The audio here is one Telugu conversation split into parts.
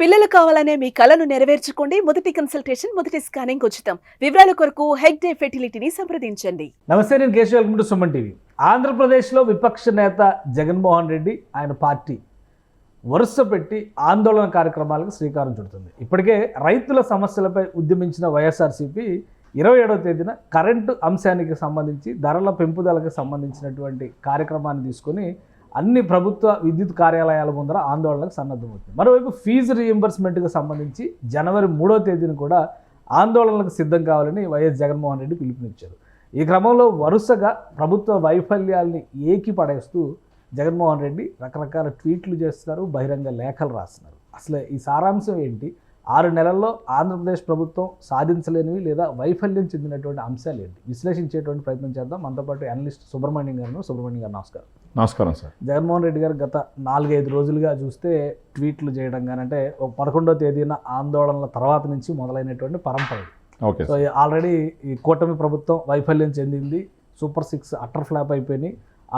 పిల్లలు కావాలనే మీ కలను నెరవేర్చుకోండి. మొదటి కన్సల్టేషన్, మొదటి స్కానింగ్ ఉచితం. వివరాల కొరకు హెగ్డే ఫెర్టిలిటీని సంప్రదించండి. నమస్తే, నేను Keshav. Welcome to Suman TV. ఆంధ్రప్రదేశ్లో విపక్ష నేత జగన్మోహన్ రెడ్డి ఆయన పార్టీ వరుస పెట్టి ఆందోళన కార్యక్రమాలకు శ్రీకారం చుడుతుంది. ఇప్పటికే రైతుల సమస్యలపై ఉద్యమించిన వైఎస్ఆర్సీపీ 27వ తేదీన కరెంటు అంశానికి సంబంధించి ధరల పెంపుదలకు సంబంధించినటువంటి కార్యక్రమాన్ని తీసుకొని అన్ని ప్రభుత్వ విద్యుత్ కార్యాలయాల ముందర ఆందోళనకు సన్నద్ధమవుతుంది. మరోవైపు ఫీజు రీఎంబర్స్మెంట్కి సంబంధించి జనవరి 3వ తేదీన కూడా ఆందోళనలకు సిద్ధం కావాలని వైఎస్ జగన్మోహన్ రెడ్డి పిలుపునిచ్చారు. ఈ క్రమంలో వరుసగా ప్రభుత్వ వైఫల్యాల్ని ఏకిపడేస్తూ జగన్మోహన్ రెడ్డి రకరకాల ట్వీట్లు చేస్తున్నారు, బహిరంగ లేఖలు రాస్తున్నారు. అసలు ఈ సారాంశం ఏంటి? 6 నెలల్లో ఆంధ్రప్రదేశ్ ప్రభుత్వం సాధించలేనివి లేదా వైఫల్యం చెందినటువంటి అంశాలు ఏంటి? విశ్లేషించేటువంటి ప్రయత్నం చేద్దాం. మనతో పాటు అనలిస్ట్ సుబ్రహ్మణ్యం గారు. నమస్కారం. నమస్కారం సార్. జగన్మోహన్ రెడ్డి గారు గత 4-5 రోజులుగా చూస్తే ట్వీట్లు చేయడం కానంటే 11వ తేదీన ఆందోళనల తర్వాత నుంచి మొదలైనటువంటి పరంపర. ఓకే. సో ఆల్రెడీ ఈ కూటమి ప్రభుత్వం వైఫల్యం చెందింది, సూపర్ 6 అట్టర్ ఫ్లాప్ అయిపోయినాయి,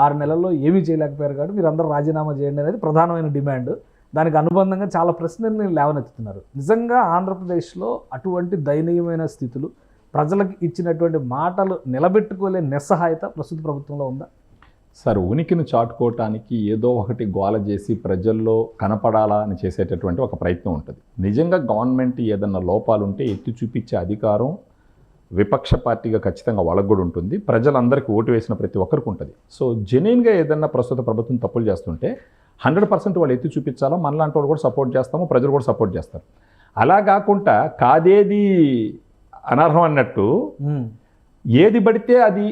6 నెలల్లో ఏమీ చేయలేకపోయారు కాబట్టి మీరందరూ రాజీనామా చేయండి అనేది ప్రధానమైన డిమాండ్. దానికి అనుబంధంగా చాలా ప్రశ్నల్ని లేవనెత్తుతున్నారు. నిజంగా ఆంధ్రప్రదేశ్లో అటువంటి దయనీయమైన స్థితులు, ప్రజలకు ఇచ్చినటువంటి మాటలు నిలబెట్టుకోలేని నిస్సహాయత ప్రస్తుత ప్రభుత్వంలో ఉందా? సార్, ఉనికిని చాటుకోవటానికి ఏదో ఒకటి గోల చేసి ప్రజల్లో కనపడాలా అని చేసేటటువంటి ఒక ప్రయత్నం ఉంటుంది. నిజంగా గవర్నమెంట్ ఏదన్నా లోపాలు ఉంటే ఎత్తి చూపించే అధికారం విపక్ష పార్టీగా ఖచ్చితంగా వాళ్ళకు కూడా ఉంటుంది. ప్రజలందరికీ ఓటు వేసిన ప్రతి ఒక్కరికి ఉంటుంది. సో జెన్యున్గా ఏదన్నా ప్రస్తుత ప్రభుత్వం తప్పులు చేస్తుంటే 100% వాళ్ళు ఎత్తి చూపించాలో, మనలాంటి వాళ్ళు కూడా సపోర్ట్ చేస్తాము, ప్రజలు కూడా సపోర్ట్ చేస్తారు. అలా కాకుండా కాదేది అనర్హం అన్నట్టు ఏది పడితే అది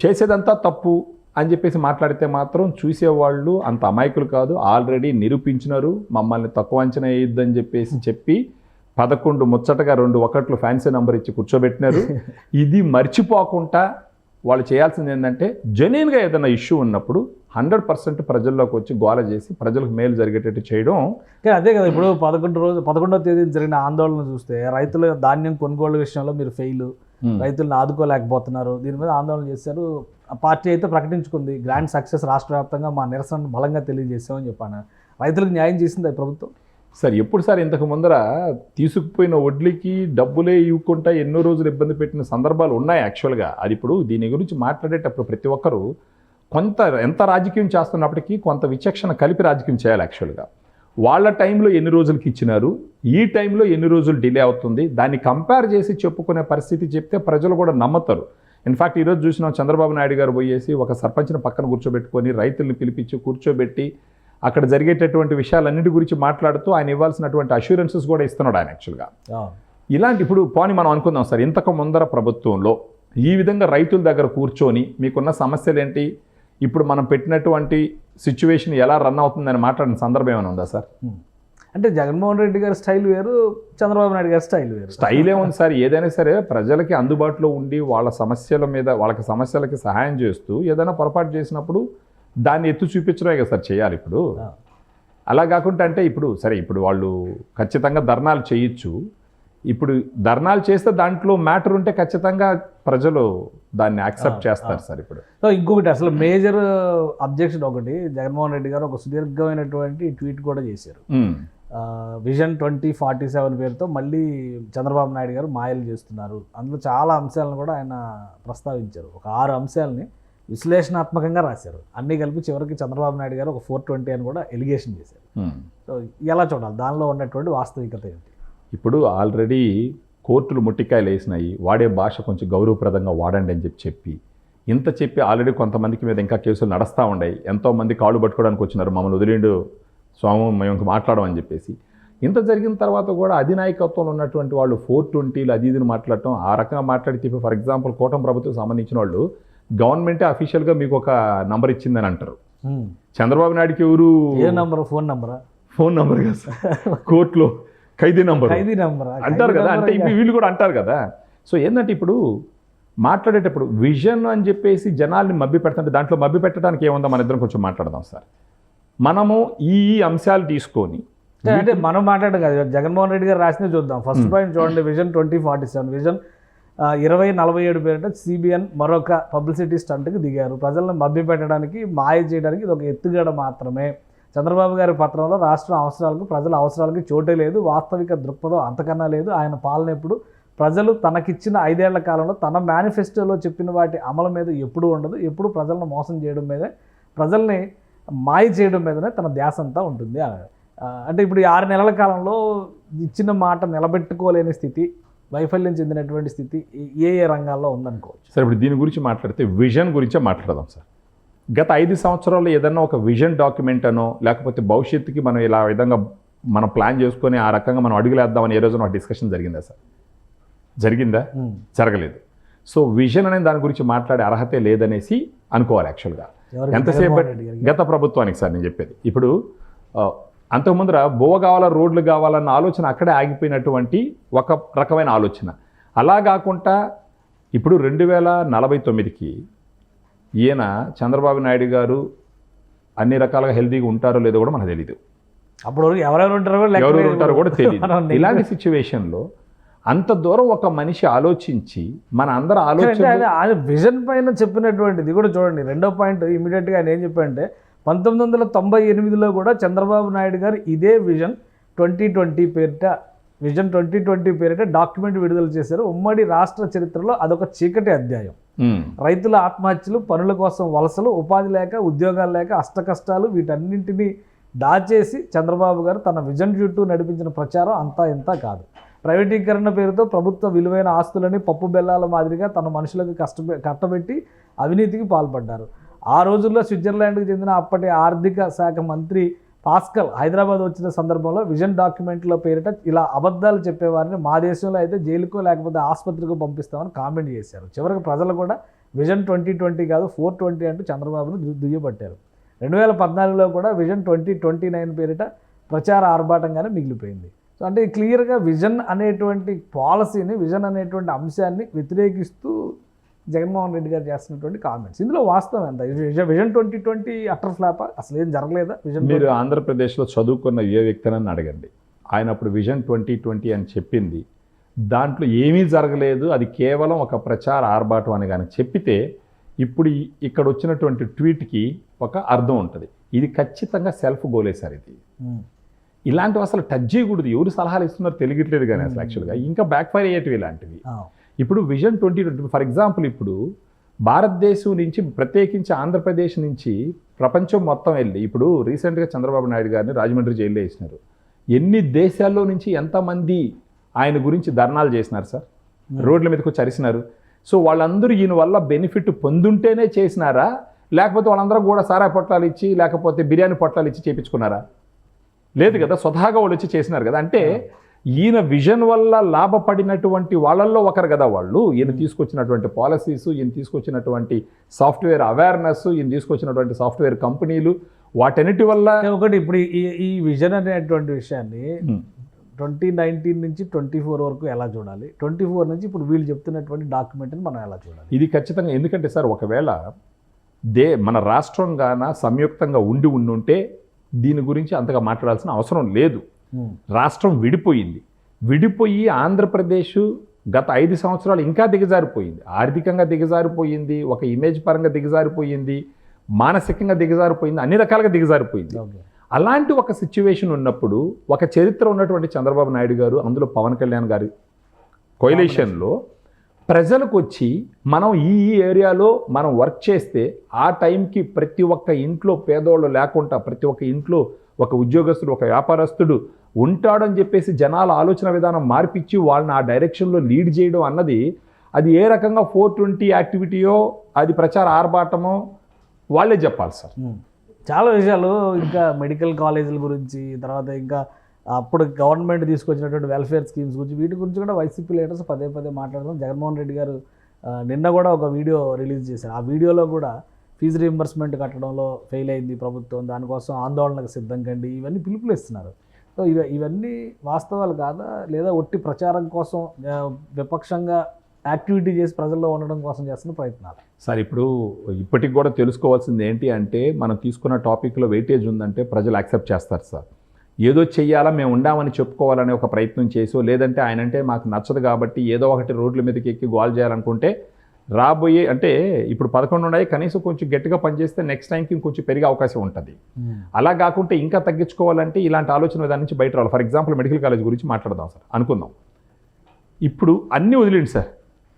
చేసేదంతా తప్పు అని చెప్పేసి మాట్లాడితే మాత్రం చూసేవాళ్ళు అంత అమాయకులు కాదు. ఆల్రెడీ నిరూపించినారు, మమ్మల్ని తక్కువ అంచనా వేయొద్దని చెప్పి 11 ముచ్చటగా 2 ఒకట్లు ఫ్యాన్సీ నెంబర్ ఇచ్చి కూర్చోబెట్టినారు. ఇది మర్చిపోకుండా వాళ్ళు చేయాల్సింది ఏంటంటే జెన్యున్గా ఏదైనా ఇష్యూ ఉన్నప్పుడు 100% ప్రజల్లోకి వచ్చి గోల చేసి ప్రజలకు మేలు జరిగేటట్టు చేయడం. అదే కదా. ఇప్పుడు 11వ తేదీ జరిగిన ఆందోళన చూస్తే రైతుల ధాన్యం కొనుగోలు విషయంలో మీరు ఫెయిల్, రైతులను ఆదుకోలేకపోతున్నారు, దీని మీద ఆందోళన చేశారు. ఆ పార్టీ అయితే ప్రకటించుకుంది గ్రాండ్ సక్సెస్, రాష్ట్ర వ్యాప్తంగా మా నిరసన బలంగా తెలియజేసామని చెప్పాను. రైతులకు న్యాయం చేసింది ప్రభుత్వం. సార్, ఎప్పుడు సార్ ఇంతకు ముందర తీసుకుపోయిన వడ్లకి డబ్బులే ఇవ్వకుండా ఎన్నో రోజులు ఇబ్బంది పెట్టిన సందర్భాలు ఉన్నాయి యాక్చువల్గా. అది ఇప్పుడు దీని గురించి మాట్లాడేటప్పుడు ప్రతి ఒక్కరూ ఎంత రాజకీయం చేస్తున్నప్పటికీ కొంత విచక్షణ కలిపి రాజకీయం చేయాలి. యాక్చువల్గా వాళ్ళ టైంలో ఎన్ని రోజులకి ఇచ్చినారు, ఈ టైంలో ఎన్ని రోజులు డిలే అవుతుంది, దాన్ని కంపేర్ చేసి చెప్పుకునే పరిస్థితి చెప్తే ప్రజలు కూడా నమ్ముతారు. ఇన్ఫ్యాక్ట్ ఈరోజు చూసినాం, చంద్రబాబు నాయుడు గారు పోయేసి ఒక సర్పంచ్ని పక్కన కూర్చోబెట్టుకొని రైతుల్ని పిలిపించి కూర్చోబెట్టి అక్కడ జరిగేటటువంటి విషయాలన్నిటి గురించి మాట్లాడుతూ ఆయన ఇవ్వాల్సినటువంటి అష్యూరెన్సెస్ కూడా ఇస్తున్నాడు ఆయన యాక్చువల్గా. ఇలాంటి ఇప్పుడు పోనీ మనం అనుకుందాం సార్, ఇంతకు ముందర ప్రభుత్వంలో ఈ విధంగా రైతుల దగ్గర కూర్చొని మీకున్న సమస్యలు ఏంటి, ఇప్పుడు మనం పెట్టినటువంటి సిచ్యువేషన్ ఎలా రన్ అవుతుందని మాట్లాడిన సందర్భం ఏమైనా ఉందా సార్? అంటే జగన్మోహన్ రెడ్డి గారి స్టైల్ వేరు, చంద్రబాబు నాయుడు గారి స్టైల్ వేరు. స్టైల్ ఏముంది సార్, ఏదైనా సరే ప్రజలకి అందుబాటులో ఉండి వాళ్ళ సమస్యల మీద వాళ్ళకి సమస్యలకి సహాయం చేస్తూ ఏదైనా పొరపాటు చేసినప్పుడు దాన్ని ఎత్తు చూపించడమే కదా సార్ చేయాలి. ఇప్పుడు అలా కాకుండా అంటే ఇప్పుడు సరే, ఇప్పుడు వాళ్ళు ఖచ్చితంగా ధర్నాలు చేయొచ్చు. ఇప్పుడు ధర్నాలు చేస్తే దాంట్లో మ్యాటర్ ఉంటే ఖచ్చితంగా ప్రజలు దాన్ని యాక్సెప్ట్ చేస్తారు సార్. ఇప్పుడు సో ఇంకొకటి అసలు మేజర్ అబ్జెక్షన్ ఒకటి, జగన్మోహన్ రెడ్డి గారు ఒక సుదీర్ఘమైనటువంటి ట్వీట్ కూడా చేశారు. విజన్ 2047 పేరుతో మళ్ళీ చంద్రబాబు నాయుడు గారు మాయలు చేస్తున్నారు. అందులో చాలా అంశాలను కూడా ఆయన ప్రస్తావించారు. ఒక 6 అంశాలని విశ్లేషణాత్మకంగా రాశారు. అన్నీ కలిపి చివరికి చంద్రబాబు నాయుడు గారు ఒక 420 అని కూడా ఎలిగేషన్ చేశారు. సో ఎలా చూడాలి, దానిలో ఉన్నటువంటి వాస్తవికత ఏంటి? ఇప్పుడు ఆల్రెడీ కోర్టులు ముట్టికాయలు వేసినాయి, వాడే భాష కొంచెం గౌరవప్రదంగా వాడండి అని చెప్పి చెప్పి ఆల్రెడీ కొంతమందికి మీద ఇంకా కేసులు నడుస్తూ ఉన్నాయి. ఎంతోమంది కాళ్ళు పట్టుకోవడానికి వచ్చినారు, మమ్మల్ని వదిలిండు స్వామి మేము మాట్లాడమని చెప్పేసి. ఇంత జరిగిన తర్వాత కూడా అధినాయకత్వంలో ఉన్నటువంటి వాళ్ళు 420లు అది ఇదిని మాట్లాడటం, ఆ రకంగా మాట్లాడితే ఫర్ ఎగ్జాంపుల్ కూటమి ప్రభుత్వం సంబంధించిన వాళ్ళు గవర్నమెంటే అఫీషియల్గా మీకు ఒక నంబర్ ఇచ్చిందని అంటారు. చంద్రబాబు నాయుడుకి ఎవరు నంబర్? ఫోన్ నంబర్ కదా సార్, కోర్టులో ఖైదీ నంబర్ అంటారు కదా, అంటే వీళ్ళు కూడా అంటారు కదా. సో ఏంటంటే ఇప్పుడు మాట్లాడేటప్పుడు విజన్ అని చెప్పేసి జనాల్ని మభ్య పెడుతుంటే దాంట్లో మభ్య పెట్టడానికి ఏముందో మన ఇద్దరం కొంచెం మాట్లాడదాం సార్. మనము ఈ అంశాలు తీసుకొని అంటే మనం మాట్లాడడం కాదు, జగన్మోహన్ రెడ్డి గారు రాసినా చూద్దాం. ఫస్ట్ పాయింట్ చూడండి, విజన్ 2047, విజన్ 2047 పేరిట CBN మరొక పబ్లిసిటీ స్టంట్కి దిగారు. ప్రజలను మభ్య పెట్టడానికి, మాయ చేయడానికి ఇది ఒక ఎత్తుగడ మాత్రమే. చంద్రబాబు గారి పత్రంలో రాష్ట్రం అవసరాలకు ప్రజల అవసరాలకు చోటే లేదు, వాస్తవిక దృక్పథం అంతకన్నా లేదు, ఆయన పాలన ఎప్పుడు ప్రజలు తనకిచ్చిన 5 ఏళ్ల కాలంలో తన మేనిఫెస్టోలో చెప్పిన వాటి అమలు మీద ఎప్పుడూ ఉండదు, ఎప్పుడు ప్రజలను మోసం చేయడం మీదే, ప్రజల్ని మాయ చేయడం మీదనే తన ధ్యాస అంతా ఉంటుంది. అంటే ఇప్పుడు 6 నెలల కాలంలో ఇచ్చిన మాట నిలబెట్టుకోలేని స్థితి, వైఫల్యం చెందినటువంటి స్థితి ఏ రంగాల్లో ఉందనుకోవచ్చు. సార్ ఇప్పుడు దీని గురించి మాట్లాడితే విజన్ గురించే మాట్లాడదాం సార్. గత 5 సంవత్సరాల్లో ఏదన్నా ఒక విజన్ డాక్యుమెంట్ అనో లేకపోతే భవిష్యత్తుకి మనం ఇలా విధంగా మనం ప్లాన్ చేసుకొని ఆ రకంగా మనం అడుగులేద్దామని ఏ రోజున ఒక డిస్కషన్ జరిగిందా సార్? జరిగిందా? జరగలేదు. సో విజన్ అనే దాని గురించి మాట్లాడే అర్హతే లేదనేసి అనుకోవాలి యాక్చువల్గా. ఎంతసేపు గత ప్రభుత్వానికి సార్ నేను చెప్పేది. ఇప్పుడు అంతకుముందర బోవ కావాలా, రోడ్లు కావాలన్న ఆలోచన అక్కడే ఆగిపోయినటువంటి ఒక రకమైన ఆలోచన. అలా కాకుండా ఇప్పుడు 2049కి ఈయన చంద్రబాబు నాయుడు గారు అన్ని రకాలుగా హెల్తీగా ఉంటారో లేదో కూడా మనకు తెలియదు. అప్పుడు ఎవరెవరు ఉంటారో కూడా తెలియదు. ఇలాంటి సిచ్యువేషన్లో అంత దూరం ఒక మనిషి ఆలోచించి మన అందరూ ఆయన విజన్ పైన చెప్పినటువంటిది కూడా చూడండి. రెండో పాయింట్ ఇమీడియట్గా ఆయన ఏం చెప్పారంటే 1998లో కూడా చంద్రబాబు నాయుడు గారు ఇదే విజన్ 2020 పేరిట డాక్యుమెంట్ విడుదల చేశారు. ఉమ్మడి రాష్ట్ర చరిత్రలో అదొక చీకటి అధ్యాయం. రైతుల ఆత్మహత్యలు, పనుల కోసం వలసలు, ఉపాధి లేక, ఉద్యోగాలు లేక, అష్టకష్టాలు, వీటన్నింటినీ దాచేసి చంద్రబాబు గారు తన విజన్ చుట్టూ నడిపించిన ప్రచారం అంతా ఇంత కాదు. ప్రైవేటీకరణ పేరుతో ప్రభుత్వ విలువైన ఆస్తులని పప్పు బెల్లాల మాదిరిగా తన మనుషులకు కట్టబెట్టి అవినీతికి పాల్పడ్డారు. ఆ రోజుల్లో స్విట్జర్లాండ్కి చెందిన అప్పటి ఆర్థిక శాఖ మంత్రి పాస్కల్ హైదరాబాద్ వచ్చిన సందర్భంలో విజన్ డాక్యుమెంట్ల పేరిట ఇలా అబద్ధాలు చెప్పేవారిని మా దేశంలో అయితే జైలుకో లేకపోతే ఆసుపత్రికో పంపిస్తామని కామెంట్ చేశారు. చివరికి ప్రజలు కూడా విజన్ 2020 కాదు 420 అంటూ చంద్రబాబును దుయ్యబట్టారు. 2014లో కూడా విజన్ 2029 పేరిట ప్రచార ఆర్భాటంగానే మిగిలిపోయింది. సో అంటే క్లియర్గా విజన్ అనేటువంటి పాలసీని, విజన్ అనేటువంటి అంశాన్ని వ్యతిరేకిస్తూ జగన్మోహన్ రెడ్డి గారు చేస్తున్నటువంటి కామెంట్స్, ఇందులో వాస్తవం ఎంత? విజన్ 2020 అటర్ ఫ్లాపా? అసలు ఏం జరగలేదా విజన్? మీరు ఆంధ్రప్రదేశ్లో చదువుకున్న ఏ వ్యక్తినని అడగండి, ఆయన అప్పుడు విజన్ 2020 అని చెప్పింది దాంట్లో ఏమీ జరగలేదు, అది కేవలం ఒక ప్రచార ఆర్భాటం అని కానీ చెప్పితే ఇప్పుడు ఇక్కడ వచ్చినటువంటి ట్వీట్కి ఒక అర్థం ఉంటుంది. ఇది ఖచ్చితంగా సెల్ఫ్ గోలే సార్. ఇది ఇలాంటివి అసలు టచ్ చేయకూడదు. ఎవరు సలహాలు ఇస్తున్నారు తెలియట్లేదు కానీ అసలు యాక్చువల్గా ఇంకా బ్యాక్ ఫైర్ అయ్యేటివి ఇలాంటివి. ఇప్పుడు విజన్ 2020 ఫర్ ఎగ్జాంపుల్ ఇప్పుడు భారతదేశం నుంచి ప్రత్యేకించి ఆంధ్రప్రదేశ్ నుంచి ప్రపంచం మొత్తం వెళ్ళి ఇప్పుడు రీసెంట్గా చంద్రబాబు నాయుడు గారిని రాజమండ్రి జైల్లో వేసినారు. ఎన్ని దేశాల్లో నుంచి ఎంతమంది ఆయన గురించి ధర్నాలు చేసినారు సార్, రోడ్ల మీదకి వచ్చి అరిసినారు. సో వాళ్ళందరూ ఈయన వల్ల బెనిఫిట్ పొందుంటేనే చేసినారా, లేకపోతే వాళ్ళందరూ కూడా సారా పొట్లాలు ఇచ్చి లేకపోతే బిర్యానీ పొట్లాలు ఇచ్చి చేయించుకున్నారా? లేదు కదా, స్వతహాగా వాళ్ళు వచ్చి చేసినారు కదా. అంటే ఈయన విజన్ వల్ల లాభపడినటువంటి వాళ్ళల్లో ఒకరు కదా వాళ్ళు. ఈయన తీసుకొచ్చినటువంటి పాలసీస్, ఈయన తీసుకొచ్చినటువంటి సాఫ్ట్వేర్ అవేర్నెస్, ఈయన తీసుకొచ్చినటువంటి సాఫ్ట్వేర్ కంపెనీలు, వాటన్నిటి వల్ల ఒకటి. ఇప్పుడు ఈ విజన్ అనేటువంటి విషయాన్ని 2019 నుంచి 24 వరకు ఎలా చూడాలి, 24 నుంచి ఇప్పుడు వీళ్ళు చెప్తున్నటువంటి డాక్యుమెంట్ని మనం ఎలా చూడాలి? ఇది ఖచ్చితంగా ఎందుకంటే సార్ ఒకవేళ మన రాష్ట్రం గాన సంయుక్తంగా ఉండుంటే దీని గురించి అంతగా మాట్లాడాల్సిన అవసరం లేదు. రాష్ట్రం విడిపోయి ఆంధ్రప్రదేశ్ గత 5 సంవత్సరాలు ఇంకా దిగజారిపోయింది. ఆర్థికంగా దిగజారిపోయింది, ఒక ఇమేజ్ పరంగా దిగజారిపోయింది, మానసికంగా దిగజారిపోయింది, అన్ని రకాలుగా దిగజారిపోయింది. అలాంటి ఒక సిచ్యువేషన్ ఉన్నప్పుడు ఒక చరిత్ర ఉన్నటువంటి చంద్రబాబు నాయుడు గారు, అందులో పవన్ కళ్యాణ్ గారి కోయలేషన్లో ప్రజలకు వచ్చి మనం ఈ ఏరియాలో మనం వర్క్ చేస్తే ఆ టైంకి ప్రతి ఒక్క ఇంట్లో పేదోళ్ళు లేకుండా ప్రతి ఒక్క ఇంట్లో ఒక ఉద్యోగస్తుడు, ఒక వ్యాపారస్తుడు ఉంటాడని చెప్పేసి జనాల ఆలోచన విధానం మార్పిచ్చి వాళ్ళని ఆ డైరెక్షన్లో లీడ్ చేయడం అన్నది అది ఏ రకంగా 420 యాక్టివిటీయో అది ప్రచార ఆర్భాటమో వాళ్ళే చెప్పాలి సార్. చాలా విషయాలు ఇంకా మెడికల్ కాలేజీల గురించి, తర్వాత ఇంకా అప్పుడు గవర్నమెంట్ తీసుకొచ్చినటువంటి వెల్ఫేర్ స్కీమ్స్ గురించి, వీటి గురించి కూడా వైసీపీ లీడర్స్ పదే మాట్లాడడం. జగన్మోహన్ రెడ్డి గారు నిన్న కూడా ఒక వీడియో రిలీజ్ చేశారు. ఆ వీడియోలో కూడా ఫీజు రీయింబర్స్మెంట్ కట్టడంలో ఫెయిల్ అయింది ప్రభుత్వం, దానికోసం ఆందోళనకు సిద్ధం కండి, ఇవన్నీ పిలుపులు ఇస్తున్నారు. సో ఇవన్నీ వాస్తవాలు కాదా, లేదా ఒట్టి ప్రచారం కోసం విపక్షంగా యాక్టివిటీ చేసి ప్రజల్లో ఉండడం కోసం చేస్తున్న ప్రయత్నాలు? సార్ ఇప్పుడు ఇప్పటికి కూడా తెలుసుకోవాల్సింది ఏంటి అంటే మనం తీసుకున్న టాపిక్లో వెయిటేజ్ ఉందంటే ప్రజలు యాక్సెప్ట్ చేస్తారు సార్. ఏదో చెయ్యాలా, మేము ఉండామని చెప్పుకోవాలనే ఒక ప్రయత్నం చేసో, లేదంటే ఆయన అంటే మాకు నచ్చదు కాబట్టి ఏదో ఒకటి రోడ్ల మీదకి ఎక్కి గోల్ చేయాలనుకుంటే రాబోయే అంటే ఇప్పుడు 11 ఉన్నాయి, కనీసం కొంచెం గట్టిగా పనిచేస్తే నెక్స్ట్ టైంకి ఇంకొంచెం పెరిగే అవకాశం ఉంటుంది. అలా కాకుంటే ఇంకా తగ్గించుకోవాలంటే ఇలాంటి ఆలోచన దాని నుంచి బయట రావాలి. ఫర్ ఎగ్జాంపుల్ మెడికల్ కాలేజ్ గురించి మాట్లాడదాం సార్ అనుకుందాం. ఇప్పుడు అన్నీ వదిలేండి సార్,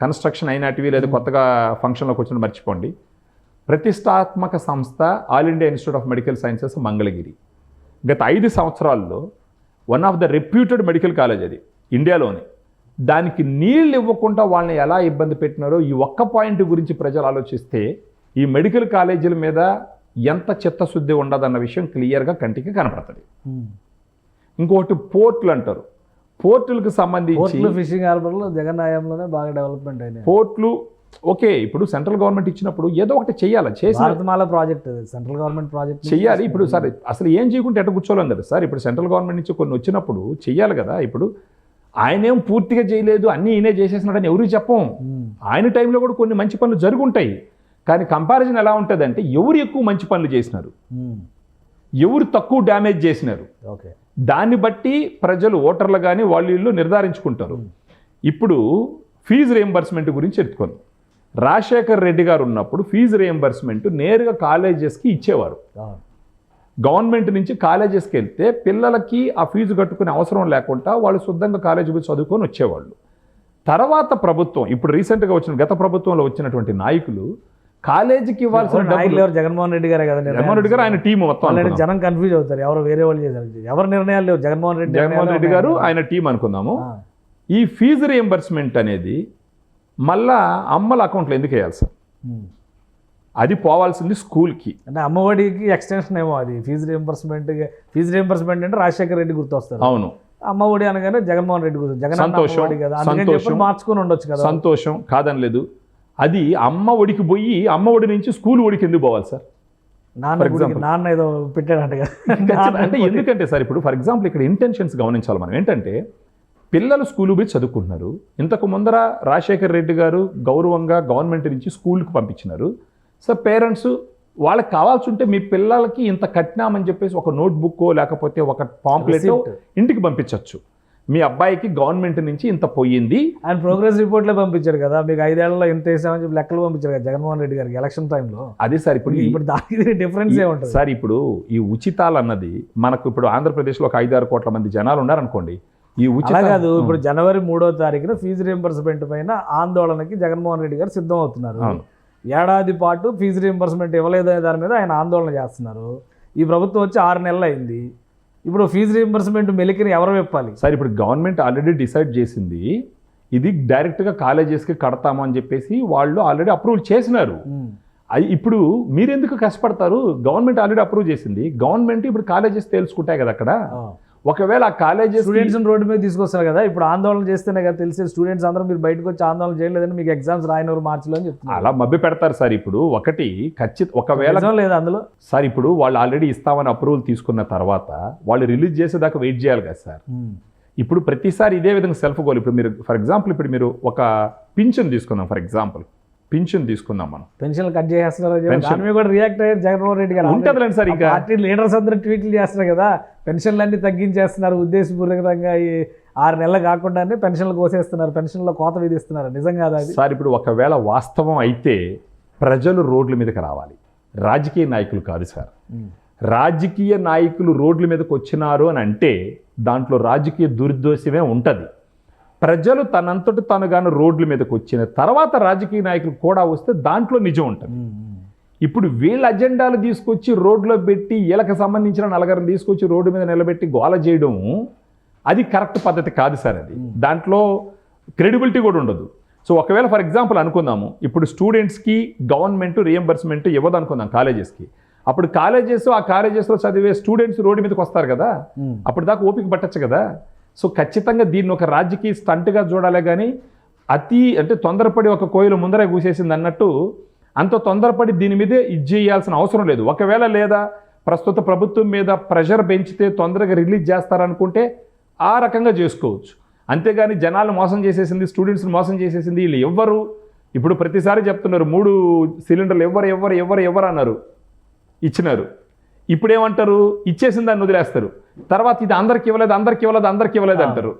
కన్స్ట్రక్షన్ అయినటివి లేదా కొత్తగా ఫంక్షన్లోకి వచ్చిన మర్చిపోండి. ప్రతిష్టాత్మక సంస్థ all India institute of medical sciences Mangalagiri గత 5 సంవత్సరాల్లో one of the reputed medical college అది ఇండియాలోనే. దానికి నీళ్ళు ఇవ్వకుండా వాళ్ళని ఎలా ఇబ్బంది పెట్టినారో ఈ ఒక్క పాయింట్ గురించి ప్రజలు ఆలోచిస్తే ఈ మెడికల్ కాలేజీల మీద ఎంత చిత్తశుద్ధి ఉండదన్న విషయం క్లియర్గా కంటికి కనపడుతుంది. ఇంకొకటి పోర్టులు అంటారు. పోర్టులకు సంబంధించి ఫిషింగ్ హార్బర్లో జగన్ హయాంలోనే బాగా డెవలప్మెంట్ అయినాయి పోర్టులు. ఓకే, ఇప్పుడు సెంట్రల్ గవర్నమెంట్ ఇచ్చినప్పుడు ఏదో ఒకటి చెయ్యాలి, Bharatmala project central government project చెయ్యాలి. ఇప్పుడు సార్ అసలు ఏం చేయకుంటే ఎట్ట కూర్చోలేం కదా సార్. ఇప్పుడు సెంట్రల్ గవర్నమెంట్ నుంచి కొన్ని వచ్చినప్పుడు చెయ్యాలి కదా. ఇప్పుడు ఆయనేం పూర్తిగా చేయలేదు, అన్నీ ఈయనే చేసేసినాడని ఎవరు చెప్పం. ఆయన టైంలో కూడా కొన్ని మంచి పనులు జరుగుంటాయి. కానీ కంపారిజన్ ఎలా ఉంటుంది అంటే ఎవరు ఎక్కువ మంచి పనులు చేసినారు, ఎవరు తక్కువ డ్యామేజ్ చేసినారు, ఓకే, దాన్ని బట్టి ప్రజలు ఓటర్లు కానీ వాళ్ళు నిర్ధారించుకుంటారు. ఇప్పుడు ఫీజు రియంబర్స్మెంట్ గురించి చెప్పుకోండి. రాజశేఖర్ రెడ్డి గారు ఉన్నప్పుడు ఫీజు రియంబర్స్మెంట్ నేరుగా కాలేజెస్కి ఇచ్చేవారు. గవర్నమెంట్ నుంచి కాలేజెస్కి వెళ్తే పిల్లలకి ఆ ఫీజు కట్టుకునే అవసరం లేకుండా వాళ్ళు శుద్ధంగా కాలేజీకి చదువుకొని వచ్చేవాళ్ళు. తర్వాత ప్రభుత్వం, ఇప్పుడు రీసెంట్గా వచ్చిన గత ప్రభుత్వంలో వచ్చినటువంటి నాయకులు కాలేజీకి ఇవ్వాల్సిన జగన్మోహన్ రెడ్డి గారే కదా, జగన్మోహన్ రెడ్డి గారు ఆయన టీం మొత్తం. జనం కన్ఫ్యూజ్ అవుతారు, ఎవరు వేరే వాళ్ళు చేశారు, ఎవరు నిర్ణయాలు లేవు, జగన్మోహన్ రెడ్డి గారు ఆయన టీం అనుకుందాము. ఈ ఫీజు రియంబర్స్మెంట్ అనేది మళ్ళా అమ్మల అకౌంట్లో ఎందుకు వేయాలి సార్? అది పోవాల్సింది స్కూల్కి. అంటే అమ్మఒడికి ఎక్స్టెన్షన్ ఏమో అది ఫీజు రియంబర్స్మెంట్ అంటే రాజశేఖర్ రెడ్డి గుర్తొస్తారు. అవును, అమ్మఒడి అనగానే జగన్మోహన్ రెడ్డి గుర్తు. జగన్ సంతోషం మార్చుకుని ఉండొచ్చు కదా. సంతోషం కాదనలేదు. అది అమ్మ ఒడికి పోయి అమ్మ ఒడి నుంచి స్కూల్ ఒడికి ఎందుకు పోవాలి సార్? నాన్న ఏదో పెట్టాడంట కదా. అంటే ఎందుకంటే సార్ ఇప్పుడు ఫర్ ఎగ్జాంపుల్ ఇక్కడ ఇంటెన్షన్స్ గమనించాలి మనం. ఏంటంటే పిల్లలు స్కూలు పోయి చదువుకుంటున్నారు. ఇంతకు ముందర రాజశేఖర్ రెడ్డి గారు గౌరవంగా గవర్నమెంట్ నుంచి స్కూల్కి పంపించినారు. సో పేరెంట్స్ వాళ్ళకి కావాల్సి ఉంటే మీ పిల్లలకి ఇంత కట్టినామని చెప్పేసి ఒక నోట్బుక్ లేకపోతే ఒక పాంప్లెట్ ఇంటికి పంపించవచ్చు. మీ అబ్బాయికి గవర్నమెంట్ నుంచి ఇంత పోయింది ఆయన ప్రోగ్రెస్ రిపోర్ట్లే పంపించారు కదా, మీకు 5 ఏళ్లలో ఇంత వేసామని చెప్పి లెక్కలు పంపించారు కదా జగన్మోహన్ రెడ్డి గారికి ఎలక్షన్ టైంలో. అదే సార్ ఇప్పుడు దానికి డిఫరెన్స్ ఏముంటుంది సార్? ఇప్పుడు ఈ ఉచితాలు అన్నది మనకు ఇప్పుడు ఆంధ్రప్రదేశ్లో ఒక 5-6 కోట్ల మంది జనాలు ఉన్నారనుకోండి. ఈ ఉచిత కాదు, ఇప్పుడు జనవరి 3వ తారీఖున ఫీజు రియంబర్స్మెంట్ పైన ఆందోళనకి జగన్మోహన్ రెడ్డి గారు సిద్ధం అవుతున్నారు. ఏడాది పాటు ఫీజు రియంబర్స్మెంట్ ఇవ్వలేదనే దాని మీద ఆయన ఆందోళన చేస్తున్నారు. ఈ ప్రభుత్వం వచ్చి 6 నెలలు అయింది. ఇప్పుడు ఫీజు రియంబర్స్మెంట్ మెలికిని ఎవరు చెప్పాలి సార్? ఇప్పుడు గవర్నమెంట్ ఆల్రెడీ డిసైడ్ చేసింది, ఇది డైరెక్ట్గా కాలేజెస్కి కడతాము అని చెప్పేసి వాళ్ళు ఆల్రెడీ అప్రూవల్ చేసినారు. ఇప్పుడు మీరెందుకు కష్టపడతారు? గవర్నమెంట్ ఆల్రెడీ అప్రూవ్ చేసింది. గవర్నమెంట్ ఇప్పుడు కాలేజెస్ తెలుసుకుంటాయి కదా అక్కడ. ఒకవేళ ఆ కాలేజెస్ స్టూడెంట్స్ రోడ్డు మీద తీసుకొస్తారు కదా, ఇప్పుడు ఆందోళన చేస్తేనే కదా తెలిసి స్టూడెంట్స్ అందరూ మీరు బయటకు వచ్చి ఆందోళన చేయలేదని మీకు ఎగ్జామ్స్ రాయనవారు మార్చిలో అని చెప్తున్నారు. అలా మభ్య పెడతారు సార్. ఇప్పుడు ఒకటి ఒకవేళ లేదా అందులో సార్, ఇప్పుడు వాళ్ళు ఆల్రెడీ ఇస్తామని అప్రూవల్ తీసుకున్న తర్వాత వాళ్ళు రిలీజ్ చేసేదాకా వెయిట్ చేయాలి కదా సార్. ఇప్పుడు ప్రతిసారి ఇదే విధంగా సెల్ఫ్ గోల్. ఇప్పుడు మీరు ఫర్ ఎగ్జాంపుల్ ఇప్పుడు మీరు ఒక పింఛన్ తీసుకుందాం, ఫర్ ఎగ్జాంపుల్ పింఛన్ తీసుకుందాం, మనం పెన్షన్లు కట్ చేస్తున్నారు కూడా రియాక్ట్ అయ్యారు జగన్మోహన్ రెడ్డి గారు. ఉంటుందిలేండి సార్, ఇంకా పార్టీ లీడర్స్ అందరూ ట్వీట్లు చేస్తున్నారు కదా, పెన్షన్లన్నీ తగ్గించేస్తున్నారు ఉద్దేశపూర్వకంగా, ఈ 6 నెలలు కాకుండానే పెన్షన్లు కోసేస్తున్నారు, పెన్షన్లో కోత విధిస్తున్నారు. నిజం కాదా అది? సార్ ఇప్పుడు ఒకవేళ వాస్తవం అయితే ప్రజలు రోడ్ల మీదకి రావాలి, రాజకీయ నాయకులు కాదు సార్. రాజకీయ నాయకులు రోడ్ల మీదకి వచ్చినారు అని అంటే దాంట్లో రాజకీయ దుర్దోషమే ఉంటుంది. ప్రజలు తనంతటి తనుగాను రోడ్ల మీదకి వచ్చిన తర్వాత రాజకీయ నాయకులు కూడా వస్తే దాంట్లో నిజం ఉంటుంది. ఇప్పుడు వీళ్ళ అజెండాలు తీసుకొచ్చి రోడ్లో పెట్టి వీళ్ళకి సంబంధించిన 4 తీసుకొచ్చి రోడ్డు మీద నిలబెట్టి గోల చేయడం అది కరెక్ట్ పద్ధతి కాదు సార్. అది దాంట్లో క్రెడిబిలిటీ కూడా ఉండదు. సో ఒకవేళ ఫర్ ఎగ్జాంపుల్ అనుకుందాము, ఇప్పుడు స్టూడెంట్స్కి గవర్నమెంట్ రియంబర్స్మెంట్ ఇవ్వదు అనుకుందాం కాలేజెస్కి. అప్పుడు ఆ కాలేజెస్లో చదివే స్టూడెంట్స్ రోడ్డు మీదకి వస్తారు కదా, అప్పుడు దాకా ఓపిక పట్టచ్చు కదా. సో ఖచ్చితంగా దీన్ని ఒక రాజకీయ స్టంట్గా చూడాలి. కానీ అంటే తొందరపడి ఒక కోయిల ముందరే కూసేసింది అన్నట్టు అంత తొందరపడి దీని మీదే ఇది చేయాల్సిన అవసరం లేదు. ఒకవేళ లేదా ప్రస్తుత ప్రభుత్వం మీద ప్రెషర్ పెంచితే తొందరగా రిలీజ్ చేస్తారనుకుంటే ఆ రకంగా చేసుకోవచ్చు. అంతేగాని జనాలు మోసం చేసేసింది, స్టూడెంట్స్ని మోసం చేసేసింది వీళ్ళు ఎవ్వరు. ఇప్పుడు ప్రతిసారి చెప్తున్నారు 3 సిలిండర్లు ఎవరు అన్నారు, ఇచ్చినారు. ఇప్పుడేమంటారు, ఇచ్చేసిన దాన్ని వదిలేస్తారు. తర్వాత ఇది అందరికి ఇవ్వలేదు అంటారు.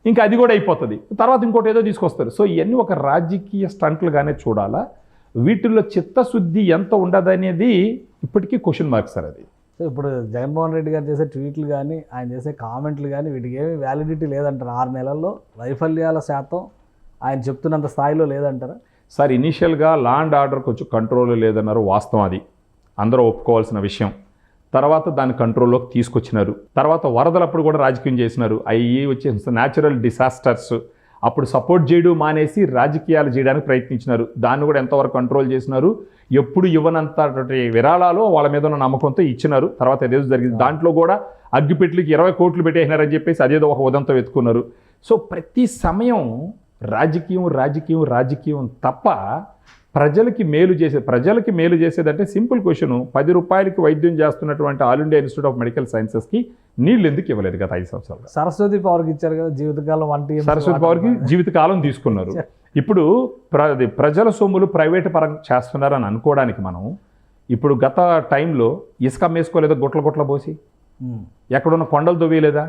ఇంకా అది కూడా అయిపోతుంది, తర్వాత ఇంకోటి ఏదో తీసుకొస్తారు. సో ఇవన్నీ ఒక రాజకీయ స్టంట్లుగానే చూడాలా, వీటిల్లో చిత్తశుద్ధి ఎంత ఉండదనేది ఇప్పటికీ క్వశ్చన్ మార్క్ సార్. అది సో ఇప్పుడు జగన్మోహన్ రెడ్డి గారు చేసే ట్వీట్లు కానీ ఆయన చేసే కామెంట్లు కానీ వీటికి ఏమీ వ్యాలిడిటీ లేదంటారు. 6 నెలల్లో వైఫల్యాల శాతం ఆయన చెప్తున్నంత స్థాయిలో లేదంటారా? సార్ ఇనీషియల్గా లా అండ్ ఆర్డర్ కొంచెం కంట్రోల్ లేదన్నారు, వాస్తవం, అది అందరూ ఒప్పుకోవాల్సిన విషయం. తర్వాత దాన్ని కంట్రోల్లోకి తీసుకొచ్చినారు. తర్వాత వరదలప్పుడు కూడా రాజకీయం చేసినారు. అవి వచ్చే న్యాచురల్ డిసాస్టర్స్ అప్పుడు సపోర్ట్ చేయడం మానేసి రాజకీయాలు చేయడానికి ప్రయత్నించినారు. దాన్ని కూడా ఎంతవరకు కంట్రోల్ చేసినారు. ఎప్పుడు ఇవ్వనంత విరాళాలు వాళ్ళ మీద ఉన్న నమ్మకంతో ఇచ్చినారు. తర్వాత అదేదో జరిగింది. దాంట్లో కూడా అగ్గిపెట్లకి 20 కోట్లు పెట్టేసినారని చెప్పేసి అదేదో ఒక ఉదంతో వెతుకున్నారు. సో ప్రతి సమయం రాజకీయం రాజకీయం రాజకీయం తప్ప ప్రజలకి మేలు చేసేదంటే సింపుల్ క్వశ్చన్, 10 రూపాయలకి వైద్యం చేస్తున్నటువంటి all India institute of medical సైన్సెస్కి నీళ్ళు ఎందుకు ఇవ్వలేదు గత 5 సంవత్సరాలు? సరస్వతి పవర్కి ఇచ్చారు కదా జీవితకాలం, 1 TM సరస్వతి పవర్కి జీవితకాలం తీసుకున్నారు. ఇప్పుడు ప్రజల సొమ్ములు ప్రైవేట్ పరం చేస్తున్నారని అనుకోవడానికి మనం ఇప్పుడు గత టైంలో ఇసుక అమ్మేసుకోలేదా, గుట్ల పోసి ఎక్కడున్న కొండలు దొవ్వేయలేదా?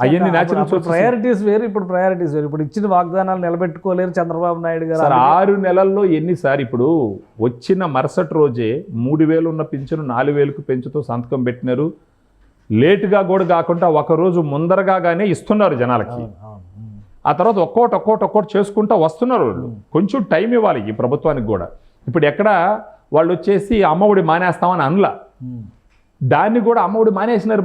అవన్నీ న్యాచురల్ ప్రయారిటీస్ వేరు, ఇప్పుడు ప్రయారిటీస్ వేరు. ఇప్పుడు ఇచ్చిన వాగ్దానాలు నిలబెట్టుకోలేరు చంద్రబాబు నాయుడు గారు. సార్ 6 నెలల్లో ఎన్నిసారి, ఇప్పుడు వచ్చిన మరుసటి రోజే 3,000 ఉన్న పింఛను 4,000కు పెంచుతూ సంతకం పెట్టినారు. లేటుగా కూడా కాకుండా ఒకరోజు ముందరగానే ఇస్తున్నారు జనాలకి. ఆ తర్వాత ఒక్కోటి చేసుకుంటూ వస్తున్నారు. కొంచెం టైం ఇవ్వాలి ఈ ప్రభుత్వానికి కూడా. ఇప్పుడు ఎక్కడ వాళ్ళు వచ్చేసి అమ్మఒడి మానేస్తామని అనలా, దాన్ని కూడా అమ్మఒడి మానేసినారు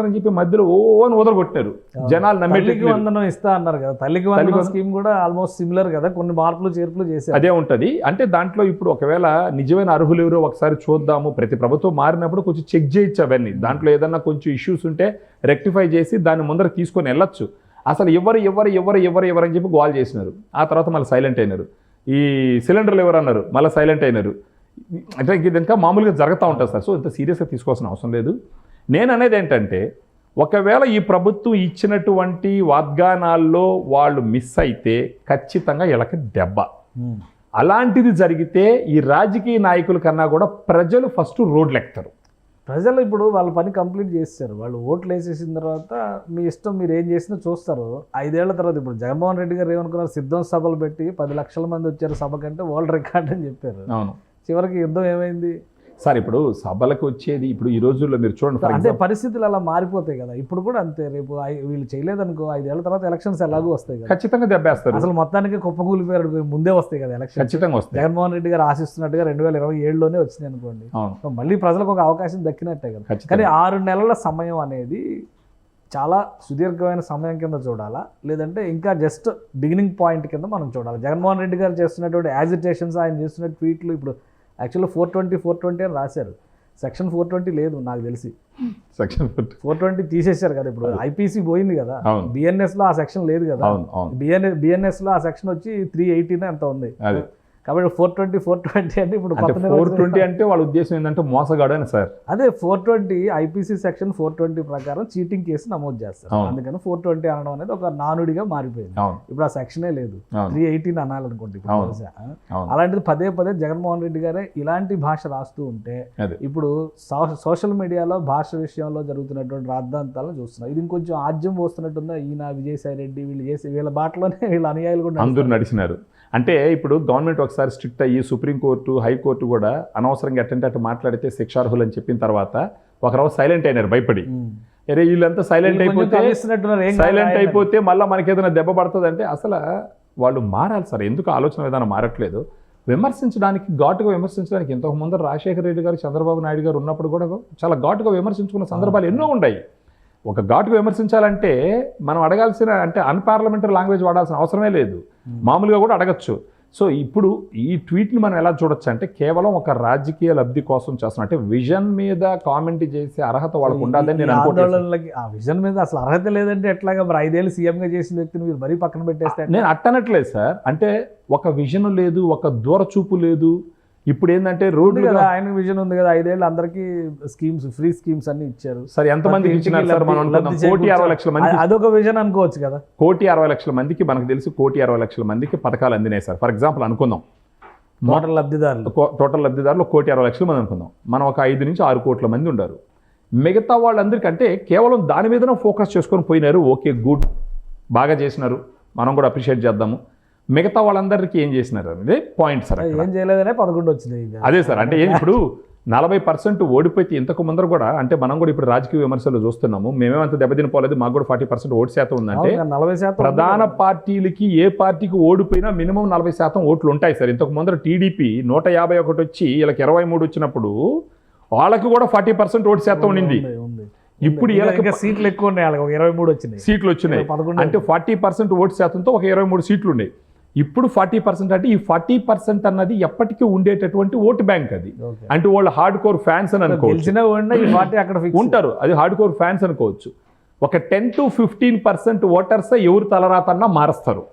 అని చెప్పి మధ్యలో అని వదలగొట్టారు. జనాలు తల్లికి వందనం ఇస్తా అన్నారు కదా, తల్లికి వందనం స్కీమ్ కూడా ఆల్మోస్ట్ సిమిలర్ కదా, కొన్ని మార్పులు చేర్పులు చేశారు. అదే ఉంటుంది. అంటే దాంట్లో ఇప్పుడు ఒకవేళ నిజమైన అర్హులు ఎవరో ఒకసారి చూద్దాము. ప్రతి ప్రభుత్వం మారినప్పుడు కొంచెం చెక్ చేయొచ్చు అవన్నీ. దాంట్లో ఏదన్నా కొంచెం ఇష్యూస్ ఉంటే రెక్టిఫై చేసి దాన్ని ముందర తీసుకొని వెళ్ళొచ్చు. అసలు ఎవరు అని చెప్పి గోల్ చేసినారు. ఆ తర్వాత మళ్ళీ సైలెంట్ అయినారు. ఈ సిలిండర్లు ఎవరు అన్నారు, మళ్ళీ సైలెంట్ అయినారు. అంటే ఇది ఇంకా మామూలుగా జరుగుతూ ఉంటుంది సార్. సో ఇంత సీరియస్గా తీసుకోవాల్సిన అవసరం లేదు. నేను అనేది ఏంటంటే, ఒకవేళ ఈ ప్రభుత్వం ఇచ్చినటువంటి వాగ్దానాల్లో వాళ్ళు మిస్ అయితే ఖచ్చితంగా వీళ్ళకి దెబ్బ. అలాంటిది జరిగితే ఈ రాజకీయ నాయకుల కన్నా కూడా ప్రజలు ఫస్ట్ రోడ్లు ఎక్కుతారు. ప్రజలు ఇప్పుడు వాళ్ళ పని కంప్లీట్ చేస్తారు. వాళ్ళు ఓట్లు వేసేసిన తర్వాత మీ ఇష్టం, మీరు ఏం చేసినా చూస్తారు. 5 ఏళ్ల తర్వాత ఇప్పుడు జగన్మోహన్ రెడ్డి గారు ఏమనుకున్నారు, సిద్ధం సభలు పెట్టి 10 లక్షల మంది వచ్చారు సభ కంటే, వరల్డ్ రికార్డ్ అని చెప్పారు. అవును, చివరికి యుద్ధం ఏమైంది సార్? ఇప్పుడు సభలకు వచ్చేది ఇప్పుడు ఈ రోజుల్లో మీరు చూడండి, అంటే పరిస్థితులు అలా మారిపోతాయి కదా. ఇప్పుడు కూడా అంతే. రేపు వీళ్ళు చేయలేదనుకో, 5 ఏళ్ల తర్వాత ఎలక్షన్స్ ఎలాగో వస్తాయి కదా, ఖచ్చితంగా దెబ్బేస్తారు. అసలు మొత్తానికి కుప్పకూలిపోయారు, ముందే వస్తాయి కదా ఎలక్షన్. ఖచ్చితంగా వస్తాయి. జగన్మోహన్ రెడ్డి గారు ఆశిస్తున్నట్టుగా 2027లోనే వచ్చింది అనుకోండి, మళ్ళీ ప్రజలకు ఒక అవకాశం దక్కినట్టే కదా. కానీ 6 నెలల సమయం అనేది చాలా సుదీర్ఘమైన సమయం కింద చూడాలా, లేదంటే ఇంకా జస్ట్ బిగినింగ్ పాయింట్ కింద మనం చూడాలి? జగన్మోహన్ రెడ్డి గారు చేస్తున్నటువంటి యాజిటేషన్స్, ఆయన చేస్తున్న ట్వీట్లు, ఇప్పుడు యాక్చువల్గా 420 అని రాశారు. సెక్షన్ 420 లేదు నాకు తెలిసి. సెక్షన్ 420 తీసేశారు కదా. ఇప్పుడు ఐపీసీ పోయింది కదా, బిఎన్ఎస్లో ఆ సెక్షన్ లేదు కదా. బిఎన్ఎస్లో ఆ సెక్షన్ వచ్చి 318 ఎంత ఉంది. కాబట్టి 420 అంటే ఇప్పుడు 420 అంటే వాళ్ళ ఉద్దేశం ఏంటంటే మోసగాడు అని సార్. అదే 420 ఐపీసీ సెక్షన్ 420 ప్రకారం చీటింగ్ కేసు నమోదు చేస్తారు. అందుకని 420 అనడం అనేది ఒక నానుడిగా మారిపోయింది. ఇప్పుడు ఆ సెక్షనే లేదు, 318 అనాలనుకోండి. అలాంటిది పదే జగన్మోహన్ రెడ్డి గారే ఇలాంటి భాష రాస్తూ ఉంటే, ఇప్పుడు సోషల్ మీడియాలో భాష విషయంలో జరుగుతున్నటువంటి రాద్ధాంతాలను చూస్తున్నాం. ఇది ఇంకొంచెం ఆజ్యం పోస్తున్నట్టుందా? ఈయన విజయసాయి రెడ్డి వీళ్ళ బాటలోనే వీళ్ళ అనుయాయులు కూడా అందరూ నడిచినారు. అంటే ఇప్పుడు గవర్నమెంట్ ఒకసారి స్ట్రిక్ట్ అయ్యి సుప్రీంకోర్టు, హైకోర్టు కూడా అనవసరంగా ఎట్టంటే అట్టు మాట్లాడితే శిక్షార్హులు అని చెప్పిన తర్వాత ఒకరోజు సైలెంట్ అయినారు భయపడి. అరే వీళ్ళంతా సైలెంట్ అయిపోతే మళ్ళీ మనకి ఏదైనా దెబ్బ పడుతుంది అంటే, అసలు వాళ్ళు మారాలి సార్. ఎందుకు ఆలోచన విధానం మారట్లేదు? విమర్శించడానికి, ఘాటుగా విమర్శించడానికి ఇంతకు ముందు రాజశేఖర రెడ్డి గారు, చంద్రబాబు నాయుడు గారు ఉన్నప్పుడు కూడా చాలా ఘాటుగా విమర్శించుకున్న సందర్భాలు ఎన్నో ఉన్నాయి. ఒక ఘాటుగా విమర్శించాలంటే మనం అడగాల్సిన, అంటే అన్పార్లమెంటరీ లాంగ్వేజ్ వాడాల్సిన అవసరమే లేదు, మామూలుగా కూడా అడగచ్చు. సో ఇప్పుడు ఈ ట్వీట్ని మనం ఎలా చూడొచ్చు అంటే, కేవలం ఒక రాజకీయ లబ్ధి కోసం చేస్తున్నా, అంటే విజన్ మీద కామెంట్ చేసే అర్హత వాళ్ళకు ఉండాలని నేను అనుకుంటున్నాను. ఆ విజన్ మీద అసలు అర్హత లేదంటే ఎట్లాగా? మరి 5 ఏళ్ళు సీఎంగా చేసిన వ్యక్తిని మీరు మరీ పక్కన పెట్టేస్తే? నేను అట్టనట్లేదు సార్. అంటే ఒక విజన్ లేదు, ఒక దూరచూపు లేదు. ఇప్పుడు ఏంటంటే రోడ్లు కదా, ఆయన విజన్ ఉంది కదా, 5 ఏళ్ళు అందరికీ స్కీమ్స్, ఫ్రీ స్కీమ్స్ అన్ని ఇచ్చారు. సరే ఎంతమందికి ఇచ్చినారు సార్? మనం 1,60,00,000 మంది, అదొక విజన్ అనుకోవచ్చు కదా. 1,60,00,000 మందికి, మనకు తెలిసి 1,60,00,000 మందికి పథకాలు అందినాయి సార్. ఫర్ ఎగ్జాంపుల్ అనుకుందాం, టోటల్ లబ్ధిదారులు 1,60,00,000 మంది అనుకుందాం. మనం ఒక 5 నుంచి 6 కోట్ల మంది ఉన్నారు. మిగతా వాళ్ళందరికంటే కేవలం దాని మీదనే ఫోకస్ చేసుకొని పోయినారు. ఓకే గుడ్, బాగా చేసినారు, మనం కూడా అప్రిషియేట్ చేద్దాము. మిగతా వాళ్ళందరికీ ఏం చేసినారు అనేది పాయింట్ సార్. ఏం చేయలేదనే 11 వచ్చినాయి. అదే సార్, అంటే ఇప్పుడు 40% ఓడిపోతే ఇంతకు ముందర కూడా, అంటే మనం కూడా ఇప్పుడు రాజకీయ విమర్శలు చూస్తున్నాము, మేమేమంత దెబ్బతినిపోలేదు, మాకు కూడా 40% ఓటు శాతం ఉందంటే 40% ప్రధాన పార్టీలకి ఏ పార్టీకి ఓడిపోయినా మినిమం 40% ఓట్లు ఉంటాయి సార్. ఇంతకు ముందర టీడీపీ 151 వచ్చి వీళ్ళకి 23 వచ్చినప్పుడు వాళ్ళకి కూడా 40% ఓటు శాతం ఉండింది. ఇప్పుడు ఇంకా సీట్లు ఎక్కువ ఉన్నాయి, వాళ్ళకి 23 వచ్చినాయి సీట్లు వచ్చినాయి. అంటే 40% ఓటు శాతంతో ఒక 23 సీట్లు ఉన్నాయి. ఇప్పుడు 40% అంటే ఈ 40% అన్నది ఎప్పటికీ ఉండేటటువంటి ఓటు బ్యాంక్ అది. అంటే వాళ్ళు హార్డ్ కోర్ ఫ్యాన్స్ అని అనుకోవచ్చు, ఉంటారు, అది హార్డ్ కోర్ ఫ్యాన్స్ అనుకోవచ్చు. ఒక 10 to 15% ఓటర్స్ ఎవరు తలరాతన్నా మారుస్తారు.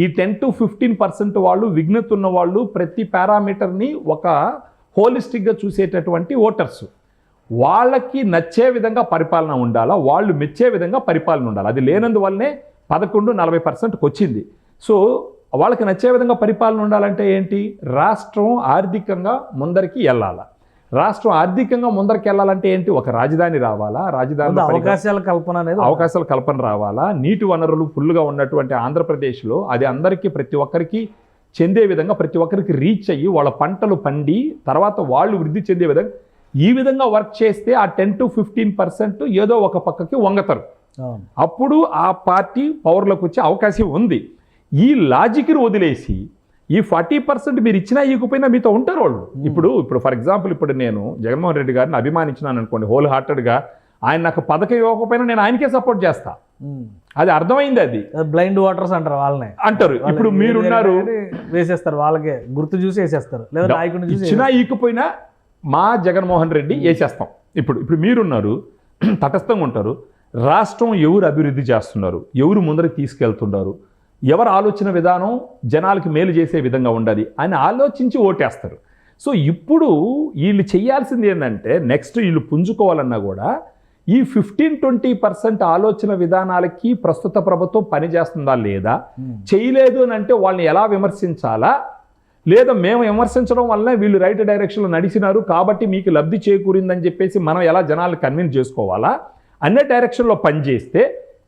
ఈ 10 to 15% వాళ్ళు విఘ్నత ఉన్న వాళ్ళు, ప్రతి పారామీటర్ని ఒక హోలిస్టిక్గా చూసేటటువంటి ఓటర్స్. వాళ్ళకి నచ్చే విధంగా పరిపాలన ఉండాలా, వాళ్ళు మెచ్చే విధంగా పరిపాలన ఉండాలి. అది లేనందువల్లనే 11-40%కి వచ్చింది. సో వాళ్ళకి నచ్చే విధంగా పరిపాలన ఉండాలంటే ఏంటి, రాష్ట్రం ఆర్థికంగా ముందరికి వెళ్ళాలా. రాష్ట్రం ఆర్థికంగా ముందరికి వెళ్ళాలంటే ఏంటి, ఒక రాజధాని రావాలా, రాజధాని అవకాశాల కల్పన రావాలా, నీటి వనరులు ఫుల్గా ఉన్నటువంటి ఆంధ్రప్రదేశ్లో అది అందరికీ ప్రతి ఒక్కరికి చెందే విధంగా, ప్రతి ఒక్కరికి రీచ్ అయ్యి వాళ్ళ పంటలు పండి తర్వాత వాళ్ళు వృద్ధి చెందే విధంగా, ఈ విధంగా వర్క్ చేస్తే ఆ 10 to 15% ఏదో ఒక పక్కకి వంగతారు. అప్పుడు ఆ పార్టీ పవర్లోకి వచ్చే అవకాశం ఉంది. ఈ లాజిక్ని వదిలేసి ఈ 40% మీరు ఇచ్చినా ఇవ్వకపోయినా మీతో ఉంటారు వాళ్ళు. ఇప్పుడు ఫర్ ఎగ్జాంపుల్, ఇప్పుడు నేను జగన్మోహన్ రెడ్డి గారిని అభిమానించినాను అనుకోండి, హోల్ హార్టెడ్గా, ఆయన నాకు పథకం ఇవ్వకపోయినా నేను ఆయనకే సపోర్ట్ చేస్తా. అది అర్థమైంది. అది బ్లైండ్ ఓటర్స్ అంటారు, వాళ్ళనే అంటారు. ఇప్పుడు మీరున్నారు, వేసేస్తారు, వాళ్ళకే గుర్తు చూసి వేసేస్తారు, లేదా నాయకుడిని చూసి. ఇచ్చినా ఇవ్వకపోయినా మా జగన్మోహన్ రెడ్డి వేసేస్తాం. ఇప్పుడు మీరున్నారు, తటస్థంగా ఉంటారు. రాష్ట్రం ఎవరు అభివృద్ధి చేస్తున్నారు, ఎవరు ముందరికి తీసుకెళ్తున్నారు, ఎవరు ఆలోచన విధానం జనాలకి మేలు చేసే విధంగా ఉండాలి అని ఆలోచించి ఓటేస్తారు. సో ఇప్పుడు వీళ్ళు చేయాల్సింది ఏంటంటే, నెక్స్ట్ వీళ్ళు పుంజుకోవాలన్నా కూడా ఈ 15-20% ఆలోచన విధానాలకి ప్రస్తుత ప్రభుత్వం పనిచేస్తుందా లేదా, చేయలేదు అని అంటే వాళ్ళని ఎలా విమర్శించాలా, లేదా మేము విమర్శించడం వల్ల వీళ్ళు రైట్ డైరెక్షన్లో నడిచినారు కాబట్టి మీకు లబ్ధి చేకూరిందని చెప్పేసి మనం ఎలా జనాలను కన్విన్స్ చేసుకోవాలా అనే డైరెక్షన్లో పనిచేస్తే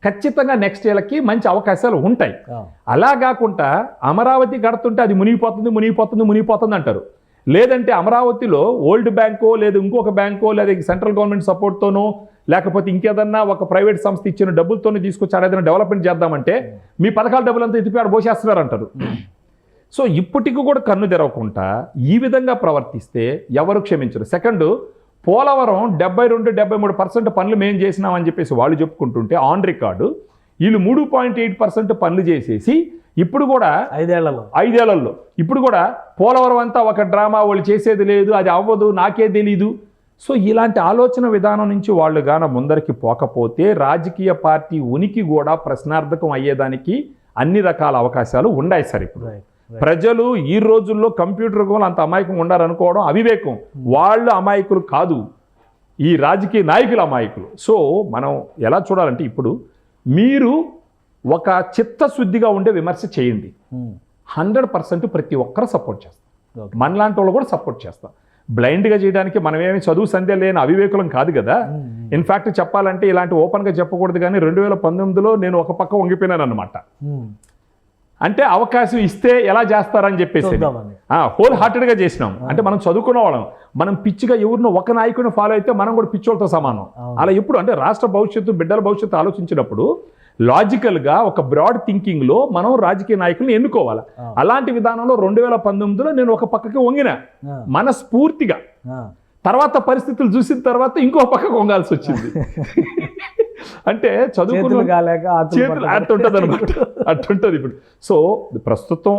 ఖచ్చితంగా నెక్స్ట్ ఇయర్కి మంచి అవకాశాలు ఉంటాయి. అలా కాకుండా అమరావతి కడుతుంటే అది మునిగిపోతుంది అంటారు. లేదంటే అమరావతిలో ఓల్డ్ బ్యాంకో లేదా ఇంకొక బ్యాంకో లేదా సెంట్రల్ గవర్నమెంట్ సపోర్ట్తోనో లేకపోతే ఇంకేదన్నా ఒక ప్రైవేట్ సంస్థ ఇచ్చిన డబ్బులతోనే తీసుకొచ్చి ఏదైనా డెవలప్మెంట్ చేద్దామంటే మీ పథకాల డబ్బులంతా ఎత్తిపోయాడు పోసేస్తున్నారు అంటారు. సో ఇప్పటికి కూడా కన్ను తెరవకుండా ఈ విధంగా ప్రవర్తిస్తే ఎవరు క్షమించరు. సెకండ్, పోలవరం 72-73% పనులు మేము చేసినామని చెప్పేసి వాళ్ళు చెప్పుకుంటుంటే ఆన్ రికార్డు వీళ్ళు 3.8% పనులు చేసేసి ఇప్పుడు కూడా 5 ఏళ్లలో ఇప్పుడు కూడా పోలవరం అంతా ఒక డ్రామా, వాళ్ళు చేసేది లేదు, అది అవ్వదు, నాకే తెలీదు. సో ఇలాంటి ఆలోచన విధానం నుంచి వాళ్ళు గాన ముందరికి పోకపోతే రాజకీయ పార్టీ ఉనికి కూడా ప్రశ్నార్థకం అయ్యేదానికి అన్ని రకాల అవకాశాలు ఉన్నాయి సార్. ఇప్పుడు ప్రజలు ఈ రోజుల్లో కంప్యూటర్ అంత అమాయకంగా ఉండాలనుకోవడం అవివేకం. వాళ్ళు అమాయకులు కాదు, ఈ రాజకీయ నాయకులు అమాయకులు. సో మనం ఎలా చూడాలంటే, ఇప్పుడు మీరు ఒక చిత్తశుద్ధిగా ఉండే విమర్శ చేయండి, 100% ప్రతి ఒక్కరు సపోర్ట్ చేస్తాం, మనలాంటి వాళ్ళు కూడా సపోర్ట్ చేస్తాం. బ్లైండ్గా చేయడానికి మనమేమి చదువు సంధ్య లేని అవివేకులం కాదు కదా. ఇన్ఫ్యాక్ట్ చెప్పాలంటే ఇలాంటి ఓపెన్గా చెప్పకూడదు, కానీ 2019లో నేను ఒక పక్క వంగిపోయినాను అనమాట. అంటే అవకాశం ఇస్తే ఎలా చేస్తారని చెప్పేసి హోల్ హార్టెడ్గా చేసినాం. అంటే మనం చదువుకున్న వాళ్ళం, మనం పిచ్చిగా ఎవరినో ఒక నాయకుడిని ఫాలో అయితే మనం కూడా పిచ్చోళ్ళతో సమానం. అలా ఎప్పుడు అంటే రాష్ట్ర భవిష్యత్తు, బిడ్డల భవిష్యత్తు ఆలోచించినప్పుడు లాజికల్గా ఒక బ్రాడ్ థింకింగ్లో మనం రాజకీయ నాయకులను ఎన్నుకోవాలి. అలాంటి విధానంలో 2019లో నేను ఒక పక్కకి వంగిన మనస్ఫూర్తిగా. తర్వాత పరిస్థితులు చూసిన తర్వాత ఇంకో పక్కకు వంగాల్సి వచ్చింది. అంటే చదువుకున్న చేతులు అట్టుంటుంది అనమాట, అట్టుంటుంది ఇప్పుడు. సో ప్రస్తుతం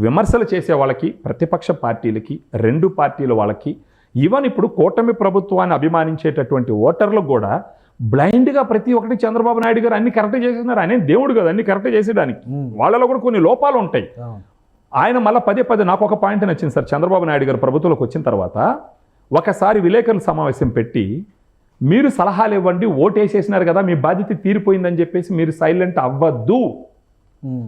విమర్శలు చేసే వాళ్ళకి, ప్రతిపక్ష పార్టీలకి, 2 పార్టీల వాళ్ళకి, ఈవెన్ ఇప్పుడు కూటమి ప్రభుత్వాన్ని అభిమానించేటటువంటి ఓటర్లకు కూడా బ్లైండ్గా ప్రతి ఒక్కటి చంద్రబాబు నాయుడు గారు అన్ని కరెక్ట్ చేస్తున్నారు. ఆయన దేవుడు కదా అన్ని కరెక్ట్ చేసేదానికి, వాళ్ళలో కూడా కొన్ని లోపాలు ఉంటాయి. ఆయన మళ్ళీ పదే నాకు ఒక పాయింట్ నచ్చింది సార్. చంద్రబాబు నాయుడు గారు ప్రభుత్వంలోకి వచ్చిన తర్వాత ఒకసారి విలేకరుల సమావేశం పెట్టి, మీరు సలహాలు ఇవ్వండి, ఓటేసేసినారు కదా మీ బాధ్యత తీరిపోయిందని చెప్పేసి మీరు సైలెంట్ అవ్వద్దు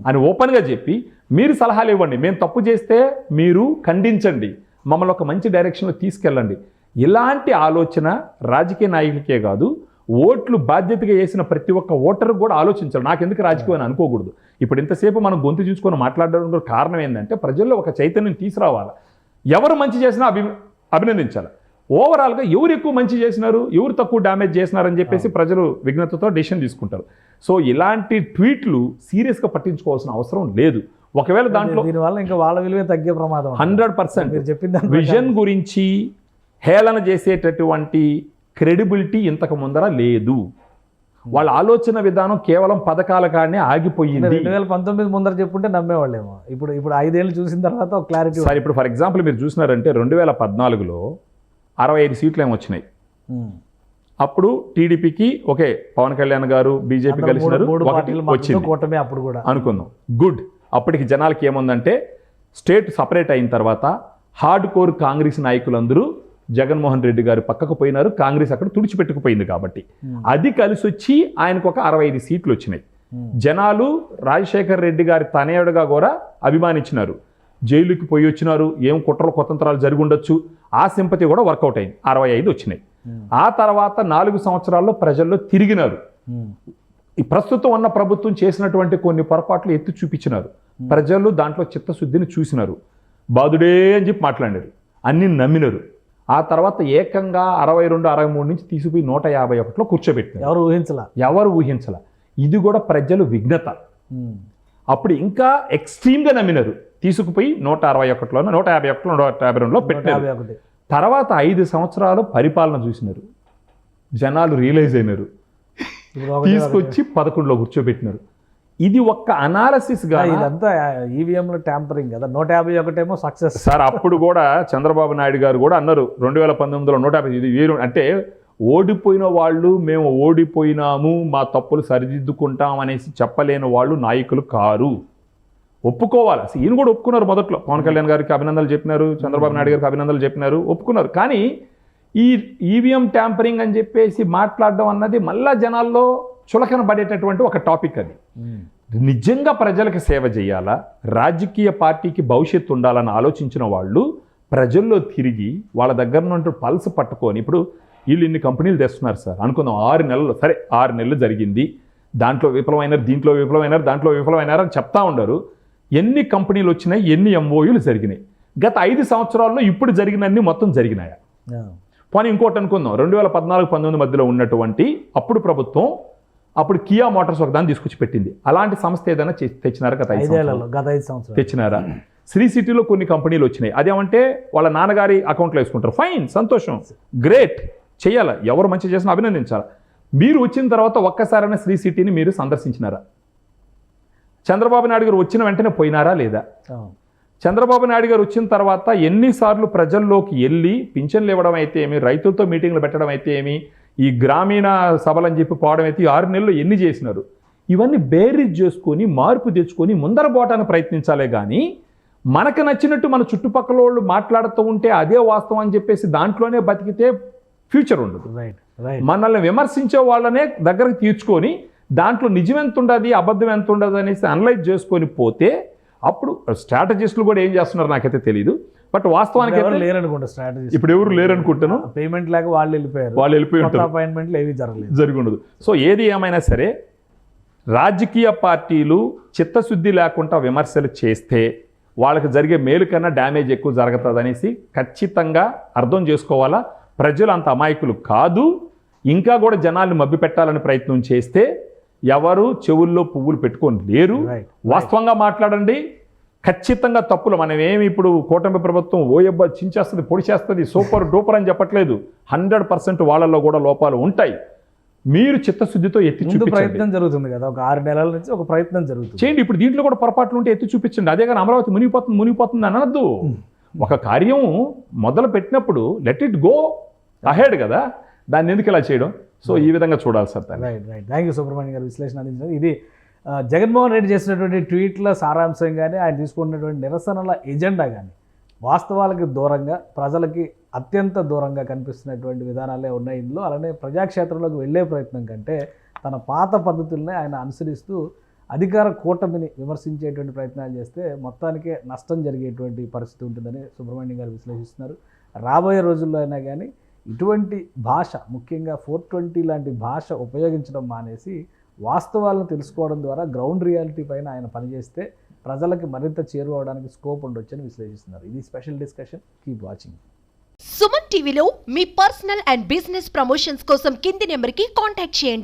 అని ఓపెన్గా చెప్పి, మీరు సలహాలు ఇవ్వండి, మేము తప్పు చేస్తే మీరు ఖండించండి, మమ్మల్ని ఒక మంచి డైరెక్షన్లో తీసుకెళ్ళండి. ఇలాంటి ఆలోచన రాజకీయ నాయకులకే కాదు, ఓట్లు బాధ్యతగా వేసిన ప్రతి ఒక్క ఓటర్ కూడా ఆలోచించాలి, నాకెందుకు రాజకీయం అని అనుకోకూడదు. ఇప్పుడు ఇంతసేపు మనం గొంతు చూసుకొని మాట్లాడడం కూడా కారణం ఏంటంటే ప్రజల్లో ఒక చైతన్యం తీసుకురావాలి. ఎవరు మంచి చేసినా అభినందించాలి. ఓవరాల్గా ఎవరు ఎక్కువ మంచి చేసినారు, ఎవరు తక్కువ డ్యామేజ్ చేసినారని చెప్పేసి ప్రజలు విఘ్నతతో డెసిషన్ తీసుకుంటారు. సో ఇలాంటి ట్వీట్లు సీరియస్గా పట్టించుకోవాల్సిన అవసరం లేదు. ఒకవేళ దాంట్లో దీనివల్ల ఇంకా వాళ్ళ విలువే తగ్గే ప్రమాదం 100% మీరు చెప్పిన విజన్ గురించి హేళన చేసేటటువంటి క్రెడిబిలిటీ ఇంతకు ముందర లేదు. వాళ్ళ ఆలోచన విధానం కేవలం పథకాల కాడనే ఆగిపోయింది. 2019 ముందర చెప్పుంటే నమ్మేవాళ్ళేమో. ఇప్పుడు 5 ఏళ్ళు చూసిన తర్వాత ఒక క్లారిటీ. సార్ ఇప్పుడు ఫర్ ఎగ్జాంపుల్ మీరు చూసినారంటే 2014లో 65 సీట్లు ఏమి వచ్చినాయి. అప్పుడు టీడీపీకి ఓకే పవన్ కళ్యాణ్ గారు బీజేపీ కలిసినారు, కూటమి అప్పుడు కూడా అనుకుందాం, గుడ్. అప్పటికి జనాలకి ఏముందంటే స్టేట్ సపరేట్ అయిన తర్వాత హార్డ్ కోర్ కాంగ్రెస్ నాయకులందరూ జగన్మోహన్ రెడ్డి గారు పక్కకు పోయినారు, కాంగ్రెస్ అక్కడ తుడిచిపెట్టుకుపోయింది. కాబట్టి అది కలిసి వచ్చి ఆయనకు ఒక 65 సీట్లు వచ్చినాయి. జనాలు రాజశేఖర్ రెడ్డి గారి తనయుడుగా కూడా అభిమానించినారు, జైలుకి పోయి వచ్చినారు, ఏం కుట్రలు కుతంత్రాలు జరిగి ఉండొచ్చు, ఆ సింపతి కూడా వర్కౌట్ అయింది, 65 వచ్చినాయి. ఆ తర్వాత 4 సంవత్సరాల్లో ప్రజల్లో తిరిగినారు. ఈ ప్రస్తుతం ఉన్న ప్రభుత్వం చేసినటువంటి కొన్ని పొరపాట్లు ఎత్తి చూపించినారు, ప్రజలు దాంట్లో చిత్తశుద్ధిని చూసినారు, బాధుడే అని చెప్పి మాట్లాడారు, అన్ని నమ్మినారు. ఆ తర్వాత ఏకంగా 62, 63 నుంచి తీసుకుపోయి 151లో కూర్చోబెట్టినారు. ఎవరు ఊహించలా. ఇది కూడా ప్రజలు విఘ్నత. అప్పుడు ఇంకా ఎక్స్ట్రీమ్గా నమ్మినారు, తీసుకుపోయి 161లోనో 151లో 152లో పెట్టారు. తర్వాత 5 సంవత్సరాలు పరిపాలన చూసినారు, జనాలు రియలైజ్ అయినారు, తీసుకొచ్చి 11లో కూర్చోబెట్టినారు. ఇది ఒక్క అనాలసిస్ గా. ఇదంతా ఈవీఎంలో ట్యాంపరింగ్ కదా. 151 సక్సెస్ సార్. అప్పుడు కూడా చంద్రబాబు నాయుడు గారు కూడా అన్నారు 2019లో 150. ఇది వీరు అంటే ఓడిపోయిన వాళ్ళు మేము ఓడిపోయినాము, మా తప్పులు సరిదిద్దుకుంటాం అనేసి చెప్పలేని వాళ్ళు నాయకులు కారు, ఒప్పుకోవాలి. ఈయన కూడా ఒప్పుకున్నారు మొదట్లో. పవన్ కళ్యాణ్ గారికి అభినందనలు చెప్పినారు, చంద్రబాబు నాయుడు గారికి అభినందనలు చెప్పినారు, ఒప్పుకున్నారు. కానీ ఈ ఈవీఎం ట్యాంపరింగ్ అని చెప్పేసి మాట్లాడడం అన్నది మళ్ళా జనాల్లో చులకన పడేటటువంటి ఒక టాపిక్. అది నిజంగా ప్రజలకు సేవ చేయాలా, రాజకీయ పార్టీకి భవిష్యత్తు ఉండాలని ఆలోచించిన వాళ్ళు ప్రజల్లో తిరిగి వాళ్ళ దగ్గర నుండి పల్స్ పట్టుకొని, ఇప్పుడు వీళ్ళు ఇన్ని కంపెనీలు తెస్తున్నారు సార్ అనుకుందాం, 6 నెలలు, సరే 6 నెలలు జరిగింది, దాంట్లో విఫలమైనారు, దీంట్లో విఫలమైనారు, దాంట్లో విఫలమైనారు అని చెప్తా ఉండరు. ఎన్ని కంపెనీలు వచ్చినాయి, ఎన్ని ఎంఓయూలు జరిగినాయి, గత 5 సంవత్సరాల్లో ఇప్పుడు జరిగినన్ని మొత్తం జరిగినాయా? పోనీ ఇంకోటి అనుకుందాం, 2014-19 మధ్యలో ఉన్నటువంటి అప్పుడు ప్రభుత్వం, అప్పుడు కియా మోటార్స్ ఒక దాన్ని తీసుకొచ్చి పెట్టింది. అలాంటి సంస్థ ఏదైనా తెచ్చినారా? గత 5 సంవత్సరాలు తెచ్చినారా? శ్రీ సిటీలో కొన్ని కంపెనీలు వచ్చినాయి, అదేమంటే వాళ్ళ నాన్నగారి అకౌంట్లో వేసుకుంటారు, ఫైన్, సంతోషం, గ్రేట్, చేయాలి, ఎవరు మంచి చేసినా అభినందించాలి. మీరు వచ్చిన తర్వాత ఒక్కసారైనా శ్రీ సిటీని మీరు సందర్శించినారా? చంద్రబాబు నాయుడు గారు వచ్చిన వెంటనే పోయినారా లేదా? చంద్రబాబు నాయుడు గారు వచ్చిన తర్వాత ఎన్నిసార్లు ప్రజల్లోకి వెళ్ళి పింఛన్లు ఇవ్వడం అయితే ఏమి, రైతులతో మీటింగ్లు పెట్టడం అయితే ఏమి, ఈ గ్రామీణ సభలని చెప్పి పోవడం అయితే 6 నెలల్లో ఎన్ని చేసినారు? ఇవన్నీ బేరీజ్ చేసుకొని మార్పు తెచ్చుకొని ముందర పోవటానికి ప్రయత్నించాలే కానీ మనకు నచ్చినట్టు మన చుట్టుపక్కల వాళ్ళు మాట్లాడుతూ ఉంటే అదే వాస్తవం అని చెప్పేసి దాంట్లోనే బతికితే ఫ్యూచర్ ఉండదు. మనల్ని విమర్శించే వాళ్ళనే దగ్గరకు తీర్చుకొని దాంట్లో నిజం ఎంత ఉండదు, అబద్ధం ఎంత ఉండదు అనేసి అనలైజ్ చేసుకొని పోతే అప్పుడు స్ట్రాటజిస్టులు కూడా ఏం చేస్తున్నారు నాకైతే తెలియదు. బట్ వాస్తవానికి లేరనుకుంటా స్ట్రాటజీ. ఇప్పుడు ఎవరు లేరనుకుంటాను, పేమెంట్ లేక వాళ్ళు వెళ్ళిపోయి ఉంటారు, అపాయింట్మెంట్లు ఏవి జరిగి ఉండదు. సో ఏది ఏమైనా సరే రాజకీయ పార్టీలు చిత్తశుద్ధి లేకుండా విమర్శలు చేస్తే వాళ్ళకి జరిగే మేలు కన్నా డ్యామేజ్ ఎక్కువ జరుగుతుంది అనేసి ఖచ్చితంగా అర్థం చేసుకోవాలా. ప్రజలు అంత అమాయకులు కాదు. ఇంకా కూడా జనాల్ని మభ్య పెట్టాలని ప్రయత్నం చేస్తే ఎవరు చెవుల్లో పువ్వులు పెట్టుకొని లేరు. వాస్తవంగా మాట్లాడండి. ఖచ్చితంగా తప్పులు మనమేమి ఇప్పుడు కూటమి ప్రభుత్వం ఓయబ్బా చించేస్తుంది, పొడిచేస్తుంది, సూపర్ డూపర్ అని చెప్పట్లేదు. 100% వాళ్ళల్లో కూడా లోపాలు ఉంటాయి. మీరు చిత్తశుద్ధితో ఎత్తి చూపించండి. ప్రయత్నం జరుగుతుంది కదా, ఒక 6 నెలల నుంచి ఒక ప్రయత్నం జరుగుతుంది, చేయండి. ఇప్పుడు దీంట్లో కూడా పొరపాట్లు ఉంటే ఎత్తి చూపించండి. అదే కానీ అమరావతి మునిగిపోతుంది అనద్దు. ఒక కార్యం మొదలు పెట్టినప్పుడు లెట్ ఇట్ గో అహెడ్ కదా, దాన్ని ఎందుకు ఇలా చేయడం? సో ఈ విధంగా చూడాలి sir. Right. Thank you Subrahmanyam గారు విశ్లేషణ అందించారు. ఇది జగన్మోహన్ రెడ్డి చేసినటువంటి ట్వీట్ల సారాంశం కానీ ఆయన తీసుకున్నటువంటి నిరసనల ఎజెండా కానీ వాస్తవాలకు దూరంగా, ప్రజలకి అత్యంత దూరంగా కనిపిస్తున్నటువంటి విధానాలే ఉన్నాయి ఇందులో. అలానే ప్రజాక్షేత్రంలోకి వెళ్ళే ప్రయత్నం కంటే తన పాత పద్ధతులనే ఆయన అనుసరిస్తూ అధికార కూటమిని విమర్శించేటువంటి ప్రయత్నాలు చేస్తే మొత్తానికే నష్టం జరిగేటువంటి పరిస్థితి ఉంటుందని సుబ్రహ్మణ్యం గారు విశ్లేషిస్తున్నారు. రాబోయే రోజుల్లో అయినా కానీ ఇటువంటి భాష, ముఖ్యంగా 420 లాంటి భాష ఉపయోగించడం మానేసి వాస్తవాలను తెలుసుకోవడం ద్వారా గ్రౌండ్ రియాలిటీ పైన ఆయన పనిచేస్తే ప్రజలకి మరింత చేరువవడానికి స్కోప్ ఉండొచ్చని విశ్లేషిస్తున్నారు. ఇది special discussion. Keep watching. Suman టీవీలో మీ పర్సనల్ అండ్ బిజినెస్ ప్రమోషన్స్ కోసం కింది నెంబర్కి కాంటాక్ట్ చేయండి.